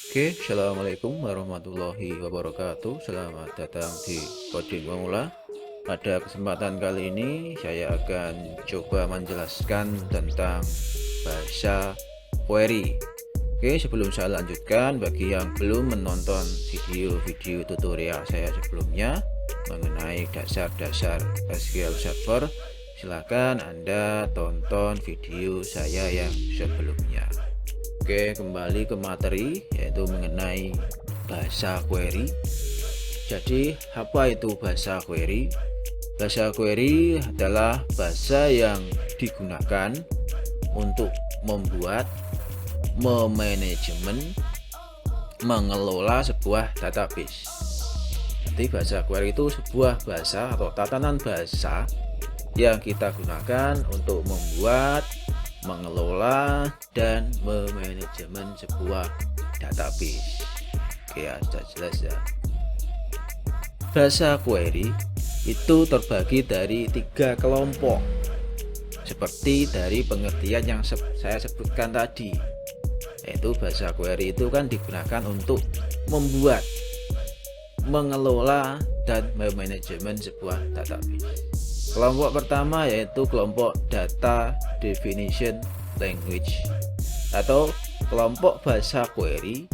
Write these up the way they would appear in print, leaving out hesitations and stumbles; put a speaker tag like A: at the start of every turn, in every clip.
A: Oke, assalamualaikum warahmatullahi wabarakatuh. Selamat datang di Coding Pemula. Pada kesempatan kali ini, saya akan coba menjelaskan tentang bahasa query. Oke, sebelum saya lanjutkan, bagi yang belum menonton video-video tutorial saya sebelumnya mengenai dasar-dasar SQL Server, silakan Anda tonton video saya yang sebelumnya. Oke, kembali ke materi, yaitu mengenai bahasa query. Jadi, apa itu bahasa query? Bahasa query adalah bahasa yang digunakan untuk membuat, memanajemen, mengelola sebuah database. Jadi, bahasa query itu sebuah bahasa atau tatanan bahasa yang kita gunakan untuk membuat, mengelola, dan memanajemen sebuah database. Oke ya, sudah jelas ya. Bahasa query itu terbagi dari 3 kelompok seperti dari pengertian yang saya sebutkan tadi, yaitu bahasa query itu kan digunakan untuk membuat, mengelola, dan memanajemen sebuah database. Kelompok pertama yaitu kelompok Data Definition Language atau kelompok bahasa query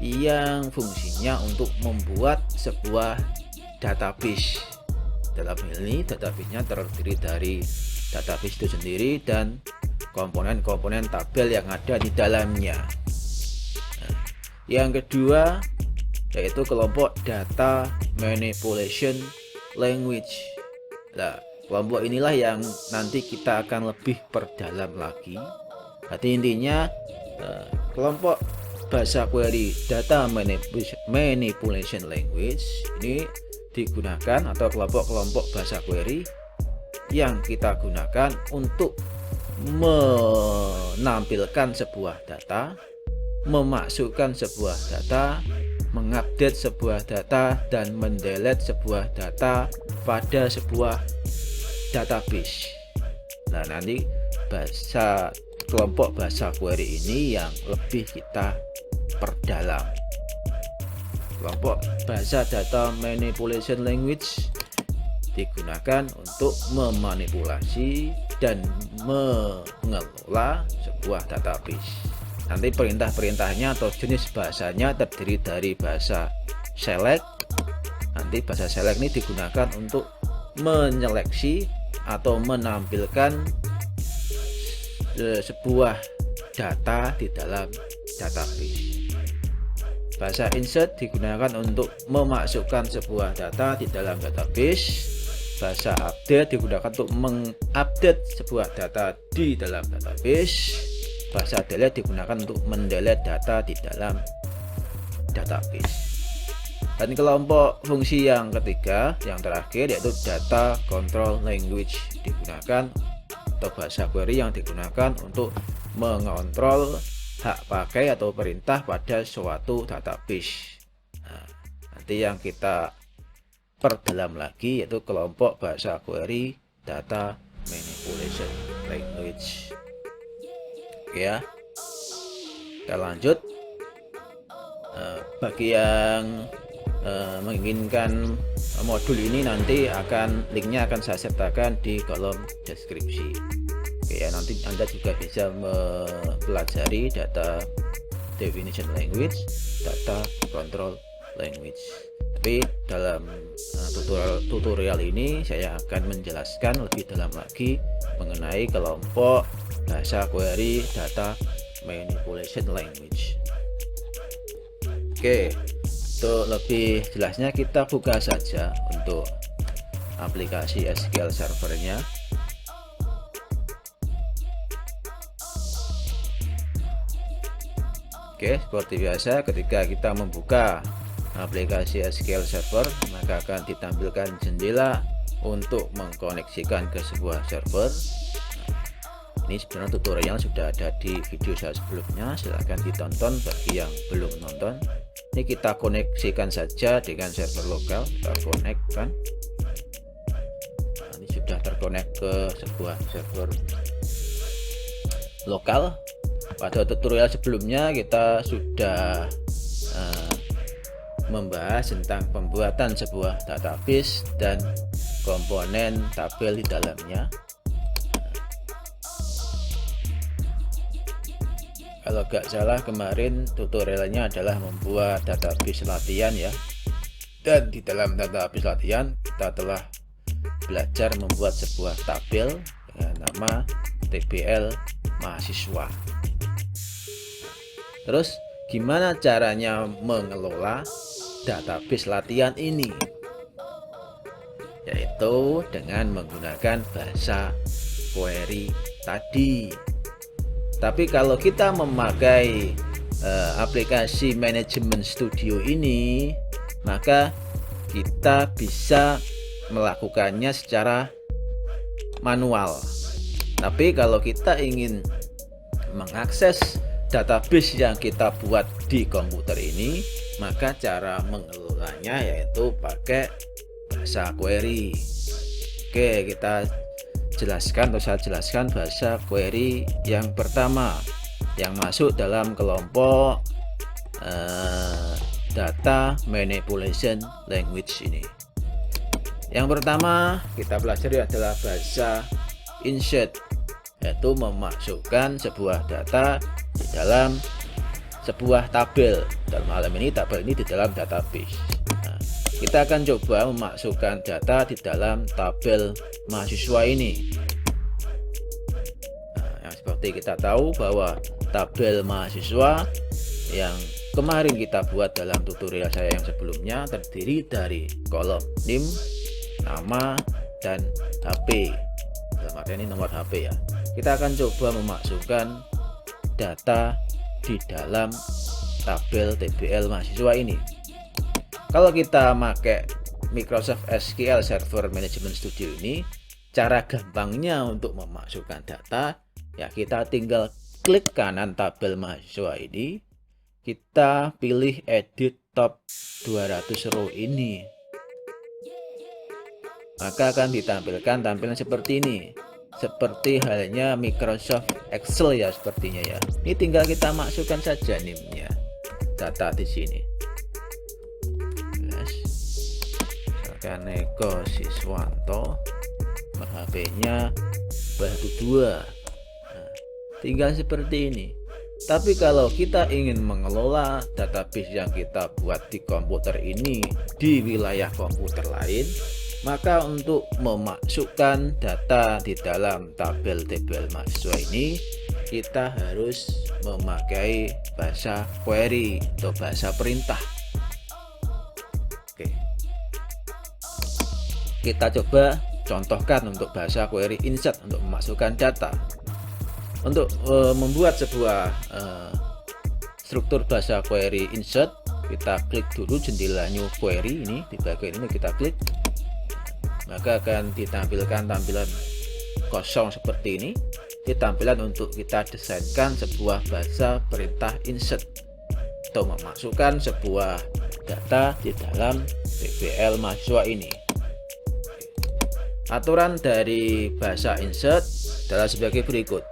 A: yang fungsinya untuk membuat sebuah database. Dalam hal ini database-nya terdiri dari database itu sendiri dan komponen-komponen tabel yang ada di dalamnya. Nah, yang kedua yaitu kelompok Data Manipulation Language. Nah, kelompok inilah yang nanti kita akan lebih perdalam lagi. Jadi intinya kelompok bahasa query Data Manipulation Language ini digunakan, atau kelompok-kelompok bahasa query yang kita gunakan untuk menampilkan sebuah data, memasukkan sebuah data, mengupdate sebuah data, dan mendelete sebuah data pada sebuah database. Nah, nanti kelompok bahasa query ini yang lebih kita perdalam. Kelompok bahasa Data Manipulation Language digunakan untuk memanipulasi dan mengelola sebuah database. Nanti perintah-perintahnya atau jenis bahasanya terdiri dari bahasa select. Nanti bahasa select ini digunakan untuk menyeleksi atau menampilkan sebuah data di dalam database. Bahasa insert digunakan untuk memasukkan sebuah data di dalam database. Bahasa update digunakan untuk mengupdate sebuah data di dalam database. Bahasa delete digunakan untuk mendelete data di dalam database. Dan kelompok fungsi yang ketiga, yang terakhir, yaitu Data Control Language digunakan, atau bahasa query yang digunakan untuk mengontrol hak pakai atau perintah pada suatu database. Nah, nanti yang kita perdalam lagi yaitu kelompok bahasa query Data Manipulation Language. Oke ya, kita lanjut. Bagi yang menginginkan modul ini, nanti linknya akan saya sertakan di kolom deskripsi. Oke ya, nanti Anda juga bisa mempelajari Data Definition Language, Data Control Language. Tapi dalam tutorial ini saya akan menjelaskan lebih dalam lagi mengenai kelompok bahasa query Data Manipulation Language. Oke, untuk lebih jelasnya kita buka saja untuk aplikasi SQL Server-nya. Oke, seperti biasa ketika kita membuka aplikasi SQL Server, maka akan ditampilkan jendela untuk mengkoneksikan ke sebuah server. Ini sebenarnya tutorial sudah ada di video saya sebelumnya, silahkan ditonton bagi yang belum nonton. Ini kita koneksikan saja dengan server lokal, kita konekkan. Nah, ini sudah terkonek ke sebuah server lokal. Pada tutorial sebelumnya kita sudah membahas tentang pembuatan sebuah database dan komponen tabel di dalamnya. Kalau gak salah kemarin tutorialnya adalah membuat database latihan ya. Dan di dalam database latihan kita telah belajar membuat sebuah tabel dengan nama TBL mahasiswa. Terus gimana caranya mengelola database latihan ini? Yaitu dengan menggunakan bahasa query tadi. Tapi kalau kita memakai aplikasi manajemen studio ini, maka kita bisa melakukannya secara manual. Tapi kalau kita ingin mengakses database yang kita buat di komputer ini, maka cara mengelolanya yaitu pakai bahasa query. Oke, kita jelaskan, atau saya jelaskan bahasa query yang pertama yang masuk dalam kelompok data manipulation language ini. Yang pertama kita pelajari adalah bahasa insert, yaitu memasukkan sebuah data di dalam sebuah tabel. Dalam hal ini tabel ini di dalam database. Kita akan coba memasukkan data di dalam tabel mahasiswa ini. Yang seperti kita tahu bahwa tabel mahasiswa yang kemarin kita buat dalam tutorial saya yang sebelumnya terdiri dari kolom NIM, nama, dan HP. Dalam arti ini nomor HP ya. Kita akan coba memasukkan data di dalam tabel TBL mahasiswa ini. Kalau kita pakai Microsoft SQL Server Management Studio ini, cara gampangnya untuk memasukkan data ya kita tinggal klik kanan tabel mahasiswa ini, kita pilih edit top 200 row ini, maka akan ditampilkan tampilan seperti ini, seperti halnya Microsoft Excel ya sepertinya ya. Ini tinggal kita masukkan saja NIM-nya, data di sini. Eko Siswanto, HP-nya Batu 2. Tinggal seperti ini. Tapi kalau kita ingin mengelola database yang kita buat di komputer ini di wilayah komputer lain, maka untuk memasukkan data di dalam tabel TBL mahasiswa ini, kita harus memakai bahasa query atau bahasa perintah. Kita coba contohkan untuk bahasa query insert untuk memasukkan data. Untuk membuat sebuah struktur bahasa query insert, kita klik dulu jendela new query ini, di bagian ini kita klik, maka akan ditampilkan tampilan kosong seperti ini. Ini tampilan untuk kita desainkan sebuah bahasa perintah insert atau memasukkan sebuah data di dalam TBL mahasiswa ini. Aturan dari bahasa insert adalah sebagai berikut.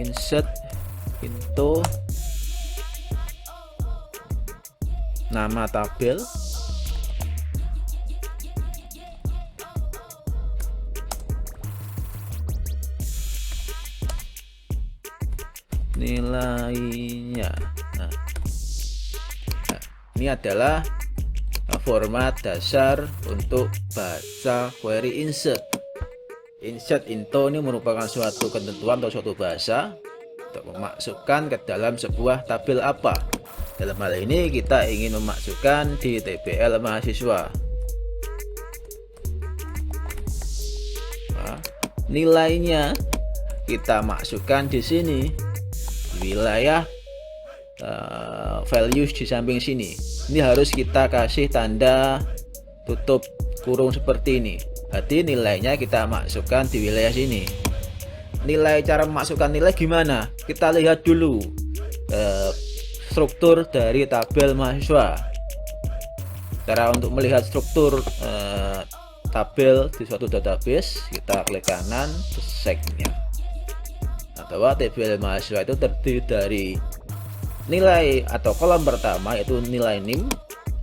A: Insert into nama tabel, nilainya. Ini adalah format dasar untuk bahasa query insert. Insert into ini merupakan suatu ketentuan atau suatu bahasa untuk memasukkan ke dalam sebuah tabel apa. Dalam hal ini kita ingin memasukkan di TBL mahasiswa. Nah, nilainya kita masukkan di sini, wilayah values di samping sini. Ini harus kita kasih tanda tutup kurung seperti ini. Berarti nilainya kita masukkan di wilayah sini. Cara memasukkan nilai gimana? Kita lihat dulu struktur dari tabel mahasiswa. Cara untuk melihat struktur tabel di suatu database, kita klik kanan, segnya. Bahwa TBL mahasiswa itu terdiri dari nilai atau kolom pertama yaitu nilai NIM,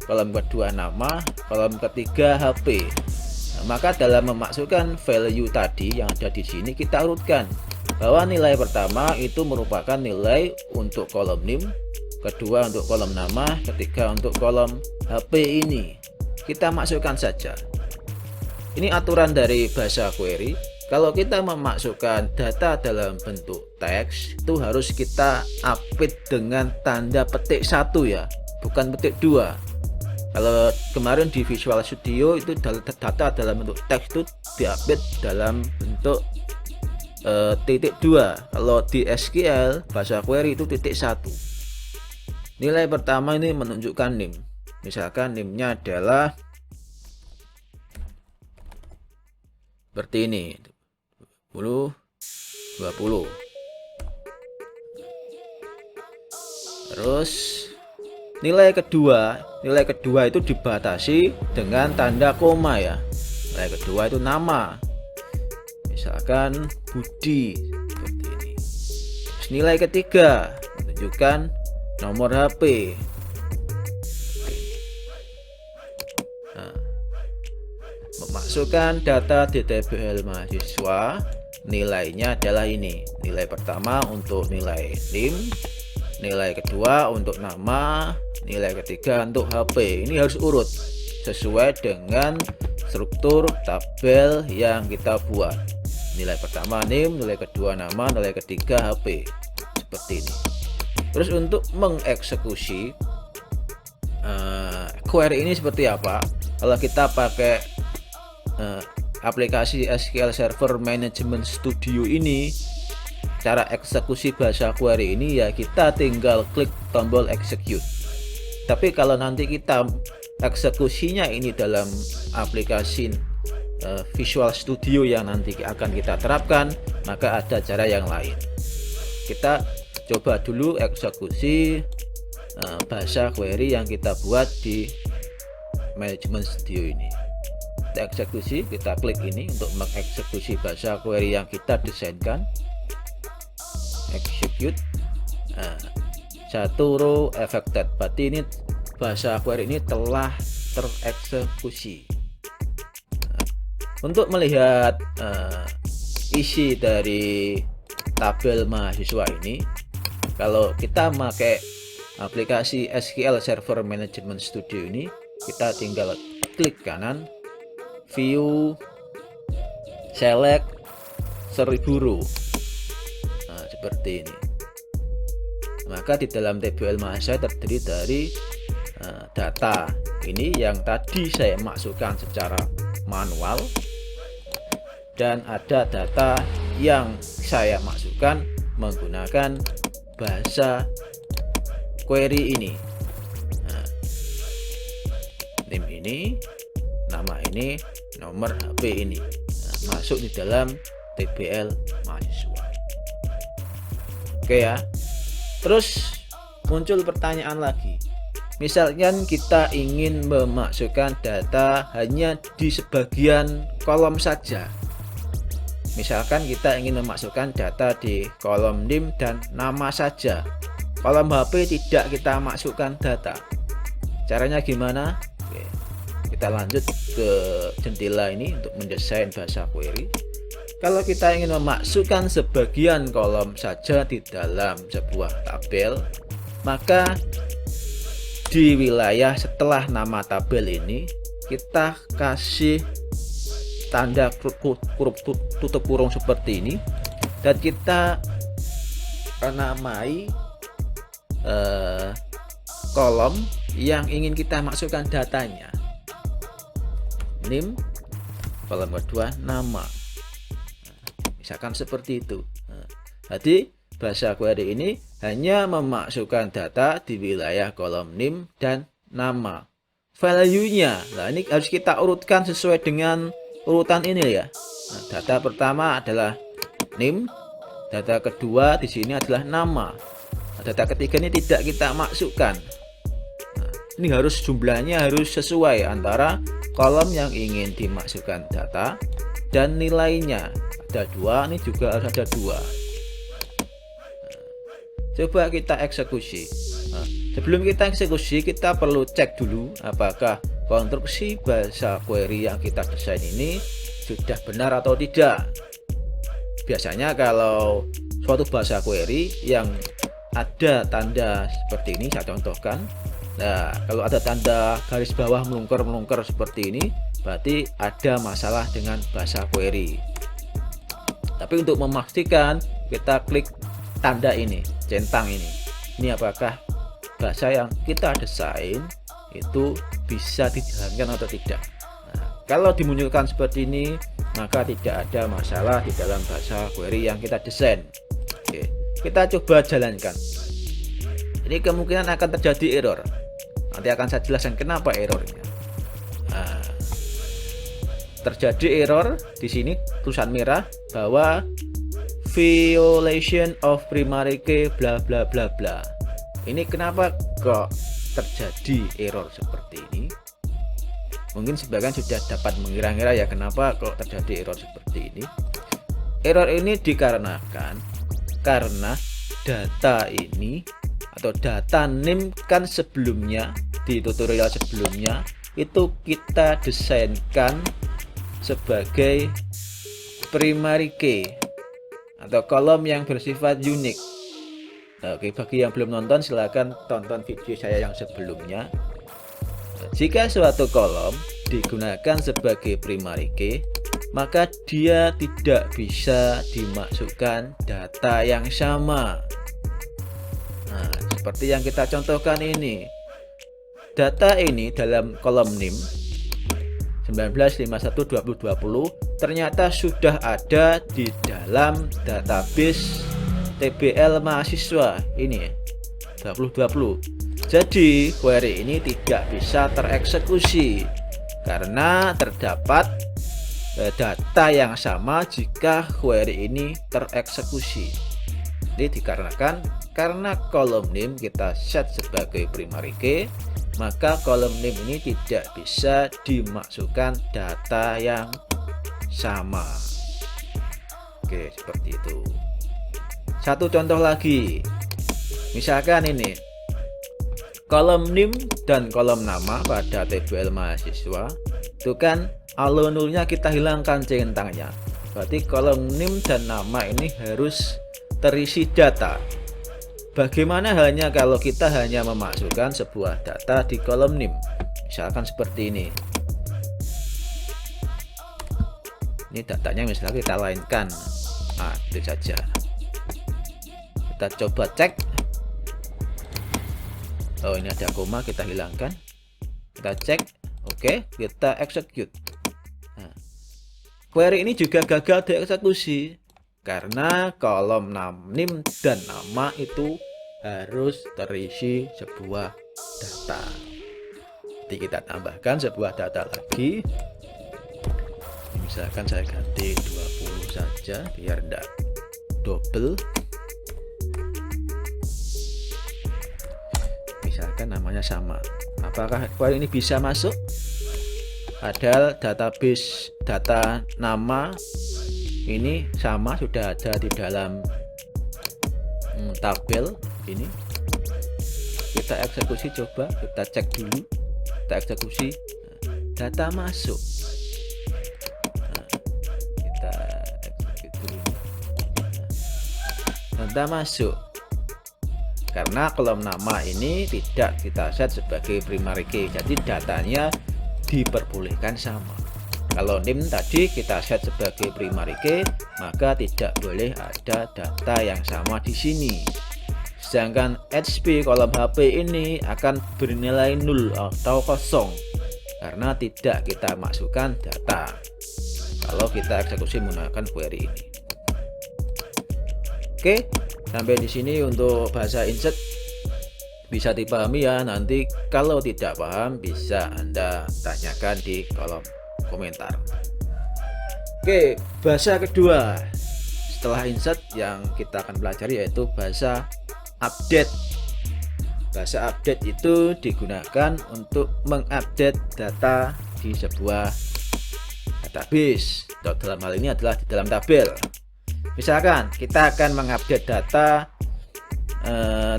A: kolom kedua nama, kolom ketiga HP. Nah, maka dalam memasukkan value tadi yang ada di sini kita urutkan bahwa nilai pertama itu merupakan nilai untuk kolom NIM, kedua untuk kolom nama, ketiga untuk kolom HP ini. Kita masukkan saja. Ini aturan dari bahasa query. Kalau kita memasukkan data dalam bentuk teks itu harus kita update dengan tanda petik 1 ya, bukan petik 2. Kalau kemarin di Visual Studio itu data dalam bentuk teks itu diupdate dalam bentuk titik 2. Kalau di SQL bahasa query itu titik 1. Nilai pertama ini menunjukkan NIM. Misalkan NIM-nya adalah seperti ini, 20. Terus nilai kedua itu dibatasi dengan tanda koma ya. Nilai kedua itu nama, misalkan Budi, seperti ini. Terus nilai ketiga menunjukkan nomor HP. Nah, memasukkan data di TBL mahasiswa, nilainya adalah ini. Nilai pertama untuk nilai NIM, nilai kedua untuk nama, nilai ketiga untuk HP. Ini harus urut sesuai dengan struktur tabel yang kita buat. Nilai pertama NIM, nilai kedua nama, nilai ketiga HP, seperti ini. Terus untuk mengeksekusi query ini seperti apa? Kalau kita pakai aplikasi SQL Server Management Studio ini, cara eksekusi bahasa query ini ya kita tinggal klik tombol execute. Tapi kalau nanti kita eksekusinya ini dalam aplikasi Visual Studio yang nanti akan kita terapkan, maka ada cara yang lain. Kita coba dulu eksekusi bahasa query yang kita buat di Management Studio ini. Kita eksekusi, kita klik ini untuk mengeksekusi bahasa query yang kita desainkan. Execute. Nah, satu row affected. Berarti ini bahasa query ini telah tereksekusi. Nah, untuk melihat isi dari tabel mahasiswa ini, kalau kita pakai aplikasi SQL Server Management Studio ini, kita tinggal klik kanan, view, select 1000 row. Nah, seperti ini. Maka di dalam TBL mahasiswa terdiri dari data ini yang tadi saya masukkan secara manual, dan ada data yang saya masukkan menggunakan bahasa query ini. Nah, NIM ini, nama ini, nomor HP ini, nah, masuk di dalam TBL mahasiswa. Oke ya. Terus muncul pertanyaan lagi. Misalkan kita ingin memasukkan data hanya di sebagian kolom saja. Misalkan kita ingin memasukkan data di kolom NIM dan nama saja. Kolom HP tidak kita masukkan data. Caranya gimana? Oke, kita lanjut ke jendela ini untuk mendesain bahasa query. Kalau kita ingin memasukkan sebagian kolom saja di dalam sebuah tabel, maka di wilayah setelah nama tabel ini kita kasih tanda tutup kurung seperti ini, dan kita namai kolom yang ingin kita masukkan datanya. NIM, kolom kedua nama. Misalkan seperti itu. Jadi bahasa query ini hanya memasukkan data di wilayah kolom NIM dan nama. Value-nya, nah ini harus kita urutkan sesuai dengan urutan ini ya. Nah, data pertama adalah NIM, data kedua di sini adalah nama. Nah, data ketiga ini tidak kita masukkan. Nah, ini harus jumlahnya harus sesuai antara kolom yang ingin dimasukkan data dan nilainya. Ada 2, ini juga harus ada 2. Nah, coba kita eksekusi. Sebelum kita eksekusi, kita perlu cek dulu apakah konstruksi bahasa query yang kita desain ini sudah benar atau tidak. Biasanya kalau suatu bahasa query yang ada tanda seperti ini, saya contohkan. Nah, kalau ada tanda garis bawah melungker-melungker seperti ini, berarti ada masalah dengan bahasa query. Tapi untuk memastikan, kita klik tanda ini, centang ini. Ini apakah bahasa yang kita desain itu bisa dijalankan atau tidak. Nah, kalau dimunculkan seperti ini, maka tidak ada masalah di dalam bahasa query yang kita desain. Oke, kita coba jalankan. Ini kemungkinan akan terjadi error. Nanti akan saya jelaskan kenapa errornya. Nah, terjadi error di sini tulisan merah bahwa violation of primary key bla bla bla bla. Ini kenapa kok terjadi error seperti ini? Mungkin sebagian sudah dapat mengira-ngira ya kenapa kok terjadi error seperti ini. Error ini dikarenakan karena data ini atau data NIM kan sebelumnya di tutorial sebelumnya itu kita desainkan sebagai primary key atau kolom yang bersifat unik. Oke, bagi yang belum nonton silahkan tonton video saya yang sebelumnya. Jika suatu kolom digunakan sebagai primary key, maka dia tidak bisa dimasukkan data yang sama. Nah, seperti yang kita contohkan ini. Data ini dalam kolom NIM 19512020 ternyata sudah ada di dalam database TBL mahasiswa ini 2020. Jadi query ini tidak bisa tereksekusi karena terdapat data yang sama jika query ini tereksekusi. Ini dikarenakan karena kolom NIM kita set sebagai primary key, maka kolom NIM ini tidak bisa dimasukkan data yang sama. Oke, seperti itu. Satu contoh lagi, misalkan ini kolom NIM dan kolom nama pada TBL mahasiswa itu kan alonulnya kita hilangkan centangnya, berarti kolom NIM dan nama ini harus terisi data. Bagaimana halnya kalau kita hanya memasukkan sebuah data di kolom NIM, misalkan seperti ini. Ini datanya misalnya kita lainkan, nah itu saja. Kita coba cek. Oh, ini ada koma, kita hilangkan. Kita cek, oke, kita execute. Nah, query ini juga gagal dieksekusi karena kolom NIM dan nama itu harus terisi sebuah data. Jadi kita tambahkan sebuah data lagi. Misalkan saya ganti 20 saja biar tidak double. Misalkan namanya sama. Apakah query ini bisa masuk? Padahal database data nama ini sama, sudah ada di dalam tabel ini. Kita eksekusi, coba kita cek dulu. Kita eksekusi, data masuk. Nah, kita eksekusi dulu. Data masuk. Karena kolom nama ini tidak kita set sebagai primary key, jadi datanya diperbolehkan sama. Kalau NIM tadi kita set sebagai primary key, maka tidak boleh ada data yang sama di sini. Sedangkan HP kolom HP ini akan bernilai 0 atau kosong karena tidak kita masukkan data kalau kita eksekusi menggunakan query ini. Oke, sampai di sini untuk bahasa insert bisa dipahami ya. Nanti kalau tidak paham bisa Anda tanyakan di kolom komentar. Oke, bahasa kedua setelah insert yang kita akan pelajari yaitu bahasa update. Bahasa update itu digunakan untuk mengupdate data di sebuah database, atau dalam hal ini adalah di dalam tabel. Misalkan kita akan mengupdate data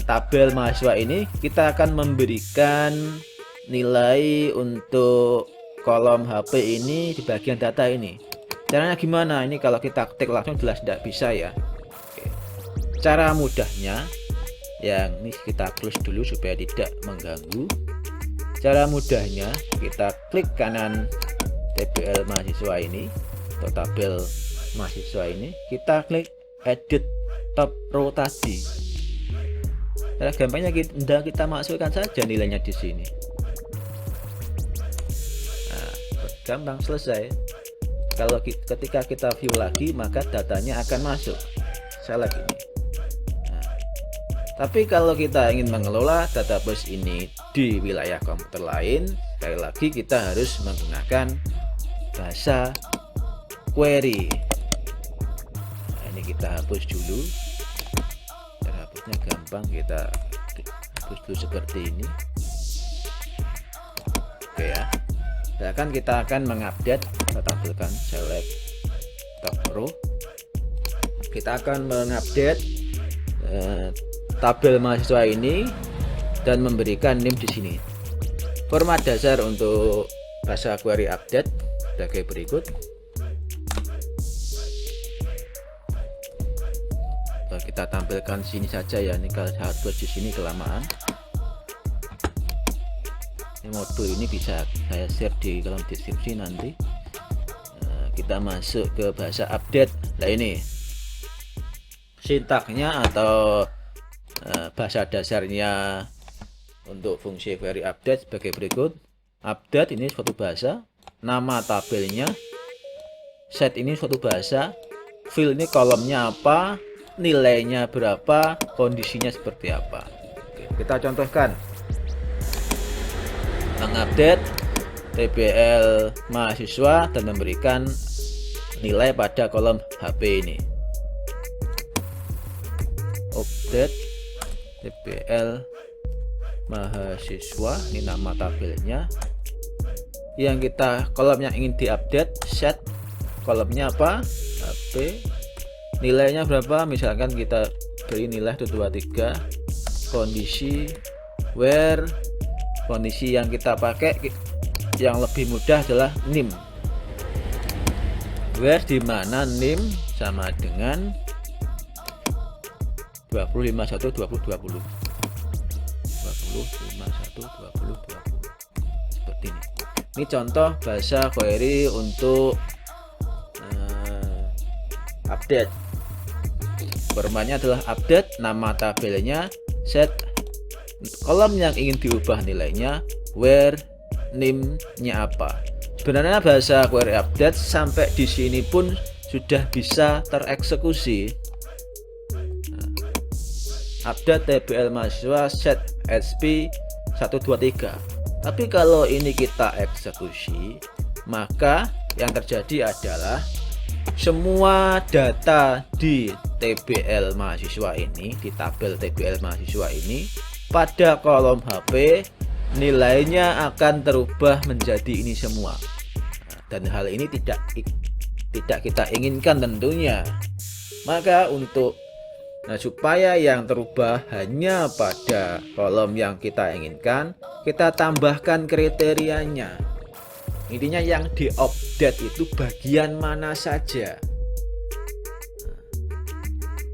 A: tabel mahasiswa ini kita akan memberikan nilai untuk kolom HP ini di bagian data ini. Caranya gimana? Ini kalau kita ketik langsung jelas tidak bisa ya. Oke. Cara mudahnya yang ini kita close dulu supaya tidak mengganggu. Cara mudahnya kita klik kanan TBL mahasiswa ini atau tabel mahasiswa ini, kita klik edit top row tadi. Cara gampangnya kita masukkan saja nilainya di sini. Nah, gampang, selesai. Kalau ketika kita view lagi maka datanya akan masuk. Select ini. Nah, tapi kalau kita ingin mengelola database ini di wilayah komputer lain, sekali lagi kita harus menggunakan bahasa query. Nah, ini kita hapus dulu. Cara hapusnya gampang, kita hapus dulu seperti ini. Oke ya. Misalkan kita akan mengupdate, kita tampilkan select top row. Kita akan mengupdate tabel mahasiswa ini dan memberikan name di sini. Format dasar untuk bahasa query update sebagai berikut. Kita tampilkan sini saja ya, ini kalau hapus di sini kelamaan. Ini modul ini bisa saya share di kolom deskripsi nanti. Kita masuk ke bahasa update. Nah, ini sintaknya atau bahasa dasarnya untuk fungsi query update sebagai berikut. Update ini suatu bahasa, nama tabelnya, set ini suatu bahasa, field ini kolomnya apa, nilainya berapa, kondisinya seperti apa. Oke, kita contohkan mengupdate TBL mahasiswa dan memberikan nilai pada kolom HP ini. Update TBL mahasiswa, ini nama tabelnya. Yang kita kolom yang ingin diupdate, set kolomnya apa, HP, nilainya berapa, misalkan kita beri nilai 123, kondisi, where, kondisi yang kita pakai yang lebih mudah adalah nim, where di mana nim sama dengan 2051 2020 seperti ini. Ini contoh bahasa query untuk update. Formatnya adalah update, nama tabelnya, set kolom yang ingin diubah nilainya, where, name-nya apa. Sebenarnya bahasa query update sampai di sini pun sudah bisa tereksekusi. Update TBL mahasiswa set HP 123. Tapi kalau ini kita eksekusi, maka yang terjadi adalah semua data di TBL mahasiswa ini, di tabel TBL mahasiswa ini, pada kolom HP nilainya akan terubah menjadi ini semua. Dan hal ini tidak kita inginkan tentunya. Maka supaya yang terubah hanya pada kolom yang kita inginkan, kita tambahkan kriterianya. Intinya yang diupdate itu bagian mana saja.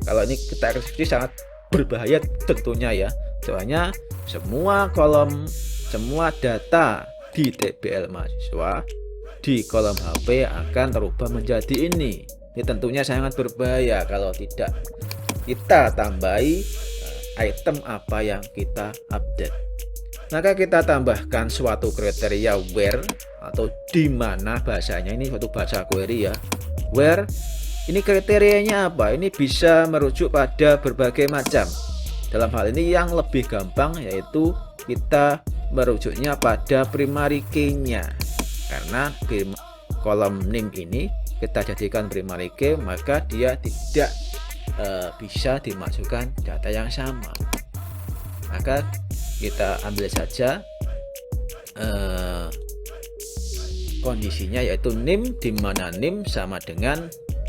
A: Kalau ini kita eksekusi sangat berbahaya tentunya ya. Soalnya semua kolom, semua data di TBL mahasiswa di kolom HP akan terubah menjadi ini. Ini tentunya sangat berbahaya kalau tidak kita tambahi item apa yang kita update. Maka kita tambahkan suatu kriteria where atau di mana, bahasanya ini suatu bahasa query ya. Where ini kriterianya apa? Ini bisa merujuk pada berbagai macam. Dalam hal ini yang lebih gampang yaitu kita merujuknya pada primary key-nya. Karena kolom name ini kita jadikan primary key, maka dia tidak bisa dimasukkan data yang sama. Maka kita ambil saja kondisinya yaitu name, di mana name sama dengan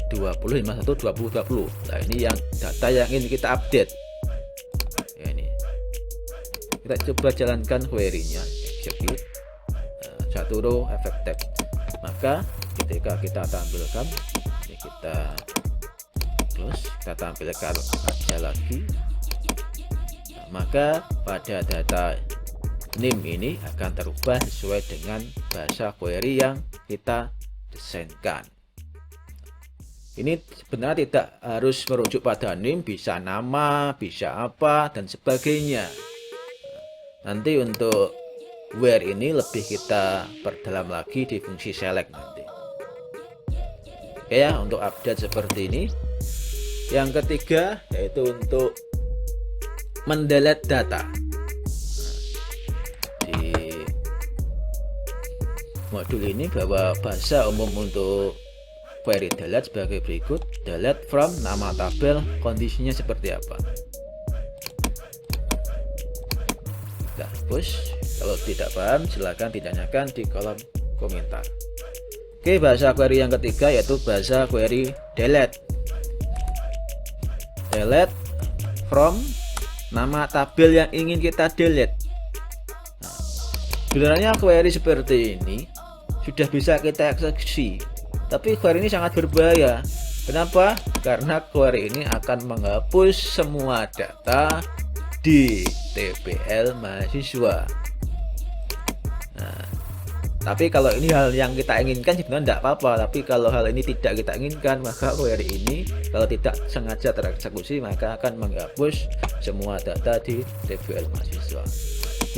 A: 2051 2020. Nah, ini yang data yang ingin kita update. Kita coba jalankan query-nya, execute satu row affected. Maka ketika kita tampilkan, ini kita close, kita tampilkan aja lagi. Maka pada data name ini akan terubah sesuai dengan bahasa query yang kita desainkan. Ini sebenarnya tidak harus merujuk pada name, bisa nama, bisa apa, dan sebagainya. Nanti untuk where ini lebih kita perdalam lagi di fungsi select nanti. Oke ya, untuk update seperti ini. Yang ketiga yaitu untuk mendelete data. Di modul ini bahwa bahasa umum untuk query delete sebagai berikut. Delete from nama tabel, kondisinya seperti apa. Kita hapus. Kalau tidak paham silahkan ditanyakan di kolom komentar. Oke, bahasa query yang ketiga yaitu bahasa query delete. Delete from nama tabel yang ingin kita delete. Nah, sebenarnya query seperti ini sudah bisa kita eksekusi, tapi query ini sangat berbahaya. Kenapa? Karena query ini akan menghapus semua data di TPL mahasiswa. Nah, tapi kalau ini hal yang kita inginkan sebenarnya tidak apa-apa. Tapi kalau hal ini tidak kita inginkan, maka query ini kalau tidak sengaja tereksekusi maka akan menghapus semua data di TPL mahasiswa.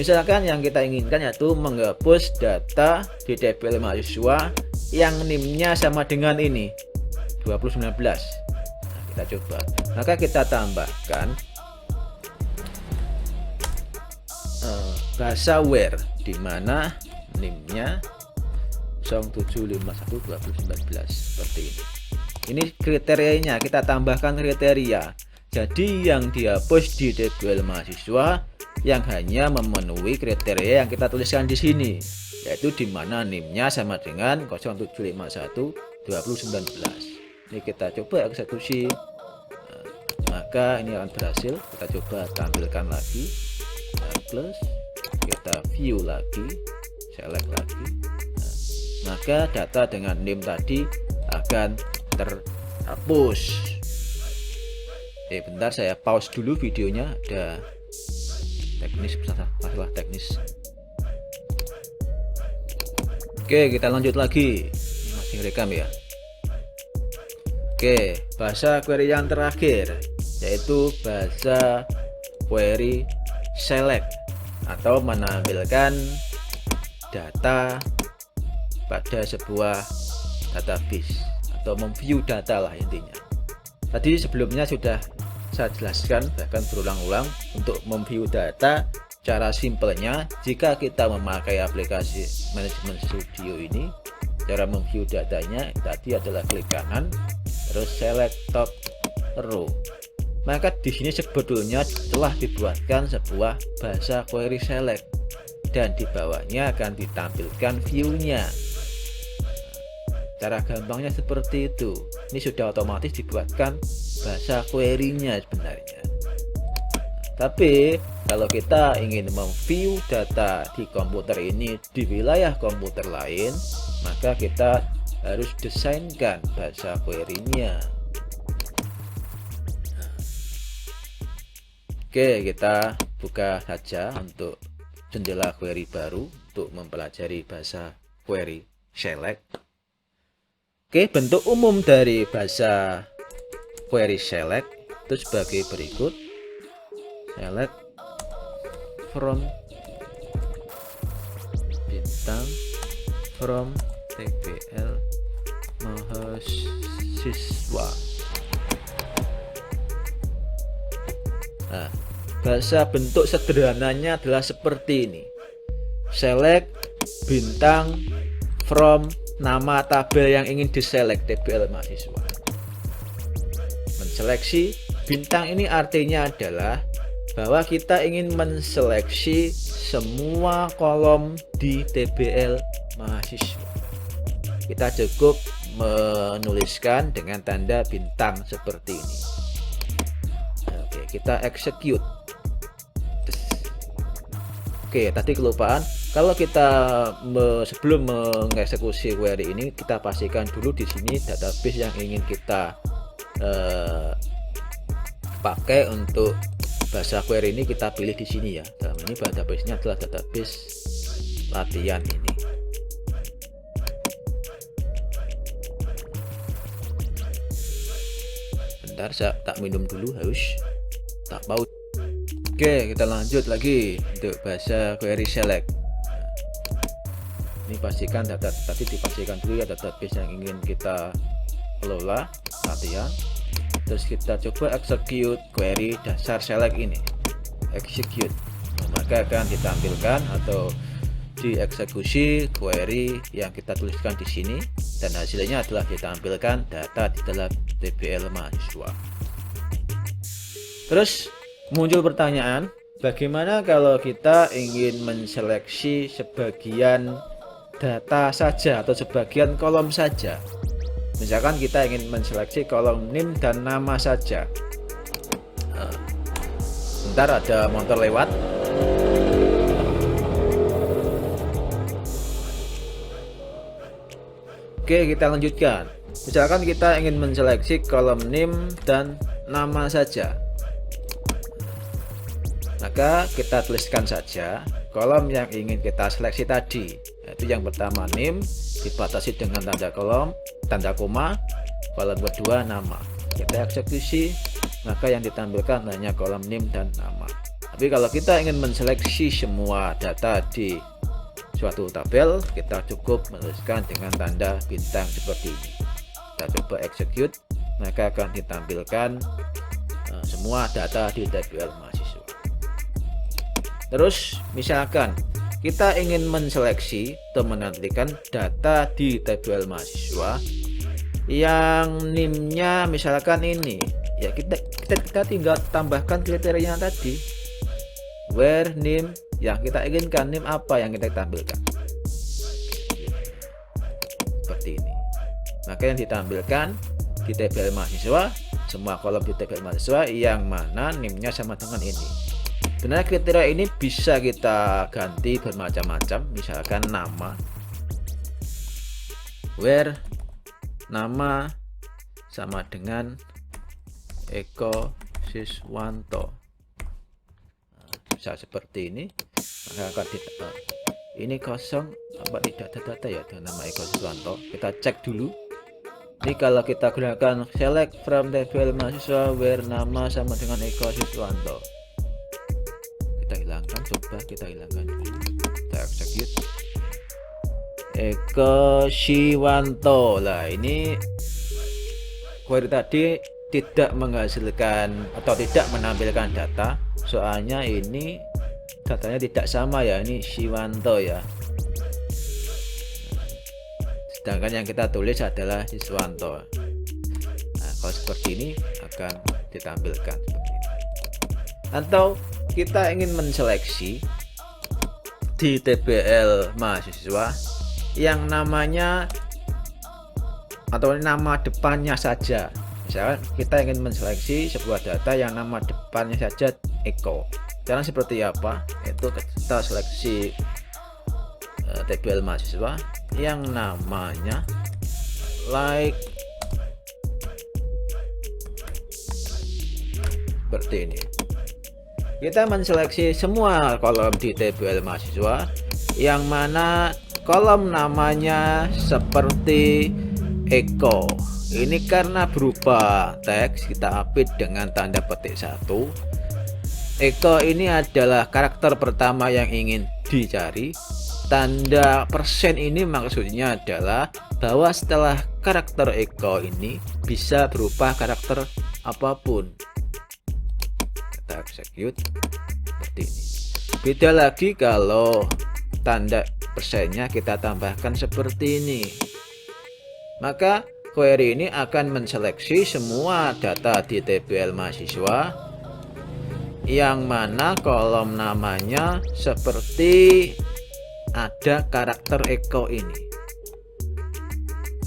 A: Misalkan yang kita inginkan yaitu menghapus data di TPL mahasiswa yang NIM-nya sama dengan ini 2019. Nah, kita coba. Maka kita tambahkan bahasa where, di mana NIM-nya 0751/2019 seperti ini. Ini kriterianya, kita tambahkan kriteria. Jadi yang dihapus di TPL mahasiswa yang hanya memenuhi kriteria yang kita tuliskan di sini, yaitu di mana NIM-nya sama dengan 0751/2019. Ini kita coba eksekusi. Nah, maka ini akan berhasil. Kita coba tampilkan lagi. Close. Kita view lagi, select lagi. Nah, maka data dengan NIM tadi akan terhapus. Bentar, saya pause dulu videonya, ada teknis, masalah teknis. Oke, kita lanjut lagi. Ini masih rekam ya. Oke, bahasa query yang terakhir yaitu bahasa query select, atau menampilkan data pada sebuah database atau memview data lah intinya. Tadi sebelumnya sudah saya jelaskan bahkan berulang-ulang untuk memview data. Cara simpelnya, jika kita memakai aplikasi manajemen studio ini, cara memview datanya tadi adalah klik kanan terus select top row. Maka di sini sebetulnya telah dibuatkan sebuah bahasa query select dan di bawahnya akan ditampilkan view-nya. Cara gampangnya seperti itu. Ini sudah otomatis dibuatkan bahasa query-nya sebenarnya. Tapi kalau kita ingin memview data di komputer ini di wilayah komputer lain, maka kita harus desainkan bahasa query-nya. Oke, kita buka saja untuk jendela query baru untuk mempelajari bahasa query select. Oke, bentuk umum dari bahasa query select itu sebagai berikut. Select from bintang from TPL mahasiswa. Nah, bahasa bentuk sederhananya adalah seperti ini. Select bintang from nama tabel yang ingin diselect TPL mahasiswa. Menseleksi bintang ini artinya adalah bahwa kita ingin menseleksi semua kolom di TPL mahasiswa. Kita cukup menuliskan dengan tanda bintang seperti ini. Oke, kita execute. Oke, tadi kelupaan. Kalau kita sebelum mengeksekusi query ini, kita pastikan dulu di sini database yang ingin kita pakai untuk bahasa query ini kita pilih di sini ya. Dalam ini database-nya adalah database latihan ini. Bentar, saya tak minum dulu, haus, tak mau. Oke, kita lanjut lagi untuk bahasa query select. Ini pastikan data, tadi dipastikan dulu ya database yang ingin kita kelola latihan. Terus kita coba execute query dasar select ini, execute. Maka akan ditampilkan atau dieksekusi query yang kita tuliskan di sini, dan hasilnya adalah ditampilkan data di dalam TBL mahasiswa. Terus muncul pertanyaan, bagaimana kalau kita ingin menseleksi sebagian data saja atau sebagian kolom saja? Misalkan kita ingin menseleksi kolom NIM dan nama saja. Bentar, ada motor lewat. Oke, kita lanjutkan. Misalkan kita ingin menseleksi kolom NIM dan nama saja. Maka kita tuliskan saja kolom yang ingin kita seleksi tadi, yaitu yang pertama NIM dibatasi dengan tanda kolom, tanda koma, kolom kedua nama. Kita eksekusi, maka yang ditampilkan hanya kolom NIM dan nama. Tapi kalau kita ingin menseleksi semua data di suatu tabel, kita cukup menuliskan dengan tanda bintang seperti ini. Kita coba execute, maka akan ditampilkan semua data di TBL mahasiswa. Terus misalkan kita ingin menseleksi atau menantikan data di TBL mahasiswa yang NIM-nya misalkan ini, ya kita tinggal tambahkan kriteria tadi, where NIM yang kita inginkan, NIM apa yang kita tampilkan, seperti ini. Maka yang ditampilkan di TBL mahasiswa, semua kolom di TBL mahasiswa yang mana NIM-nya sama dengan ini. Sebenarnya kriteria ini bisa kita ganti bermacam-macam, misalkan nama, where nama sama dengan Eko Siswanto, bisa seperti ini. Maka akan ini kosong, apa tidak ada data ya dengan nama Eko Siswanto. Kita cek dulu. Ini kalau kita gunakan select from TBL mahasiswa where nama sama dengan Eko Siswanto, kita hilangkan, coba kita hilangkan dulu, kita execute Eko Siswanto. Lah ini query tadi tidak menghasilkan atau tidak menampilkan data, soalnya ini datanya tidak sama ya, ini Siswanto ya, sedangkan yang kita tulis adalah Siswanto. Nah, kalau seperti ini akan ditampilkan seperti ini. Atau kita ingin menseleksi di TBL mahasiswa yang namanya atau nama depannya saja. Misalkan kita ingin menseleksi sebuah data yang nama depannya saja Eko. Caranya seperti apa? Itu kita seleksi TBL mahasiswa yang namanya like seperti ini. Kita menseleksi semua kolom di TBL mahasiswa yang mana kolom namanya seperti Eko. Ini karena berupa teks, kita update dengan tanda petik 1. Eko ini adalah karakter pertama yang ingin dicari. Tanda persen ini maksudnya adalah bahwa setelah karakter Eko ini bisa berupa karakter apapun. Kita execute seperti ini. Beda lagi kalau tanda persennya kita tambahkan seperti ini. Maka query ini akan menseleksi semua data di TBL mahasiswa yang mana kolom namanya seperti ada karakter Eko ini.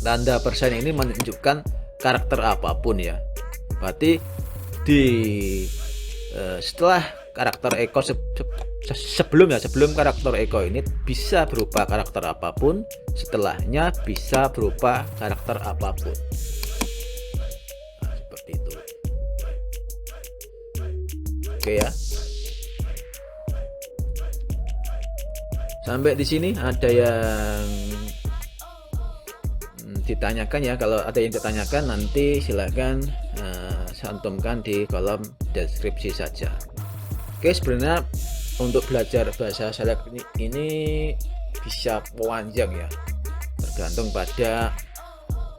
A: Tanda persen ini menunjukkan karakter apapun ya. Berarti di setelah karakter Eko sebelum karakter Eko ini bisa berupa karakter apapun, setelahnya bisa berupa karakter apapun. Nah, seperti itu. Oke ya. Sampai di sini ada yang ditanyakan ya. Kalau ada yang ditanyakan nanti silahkan cantumkan di kolom deskripsi saja. Oke, sebenarnya untuk belajar bahasa select ini bisa panjang ya, tergantung pada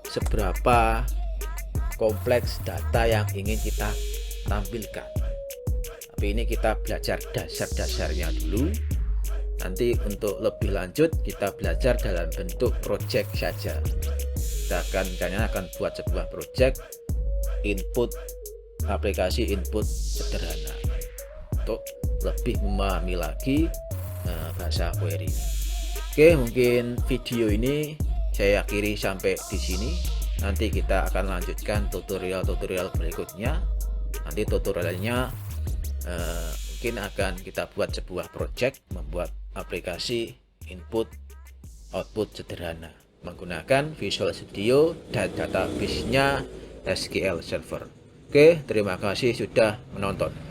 A: seberapa kompleks data yang ingin kita tampilkan. Tapi ini kita belajar dasar-dasarnya dulu. Nanti untuk lebih lanjut kita belajar dalam bentuk project saja. Kita akan buat sebuah project input, aplikasi input sederhana untuk lebih memahami lagi bahasa query. Oke, mungkin video ini saya akhiri sampai di sini. Nanti kita akan lanjutkan tutorial-tutorial berikutnya. Nanti tutorialnya mungkin akan kita buat sebuah project membuat aplikasi input output sederhana menggunakan Visual Studio dan database-nya SQL Server. Oke, terima kasih sudah menonton.